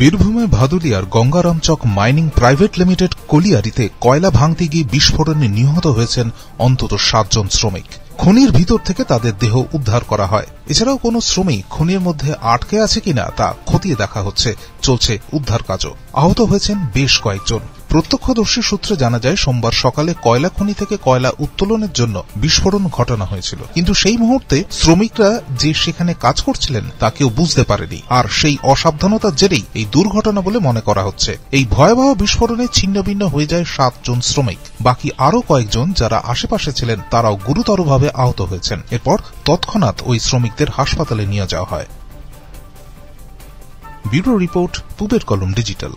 বীরভূমে ভাদুলিয়ার Gangaramchak mining private limited কলিয়ারিতে কয়লা ভাঙতে গিয়ে বিস্ফোরণে নিহত হয়েছেন অন্তত 7 জন শ্রমিক। খনির ভিতর থেকে তাদের দেহ উদ্ধার করা হয়। এছাড়াও কোন শ্রমিক খনির মধ্যে আটকে আছে কিনা তা খতিয়ে দেখা হচ্ছে। চলছে উদ্ধার কাজও। আহত হয়েছেন বেশ কয়েকজন। প্রত্যক্ষদর্শী সূত্রে জানা যায়, সোমবার সকালে কয়লা খনি থেকে কয়লা উত্তোলনের জন্য বিস্ফোরণ ঘটানো হয়েছিল, কিন্তু সেই মুহূর্তে শ্রমিকরা যে সেখানে কাজ করছিলেন তা কেউ বুঝতে পারেনি। আর সেই অসাবধানতার জেরেই এই দুর্ঘটনা বলে মনে করা হচ্ছে। এই ভয়াবহ বিস্ফোরণে ছিন্নভিন্ন হয়ে যায় 7 জন শ্রমিক। বাকি আরও কয়েকজন যারা আশেপাশে ছিলেন তারাও গুরুতরভাবে আহত হয়েছেন। এরপর তৎক্ষণাৎ ওই শ্রমিকদের হাসপাতালে নিয়ে যাওয়া হয়। ব্যুরো রিপোর্ট, পূবের কলম ডিজিটাল।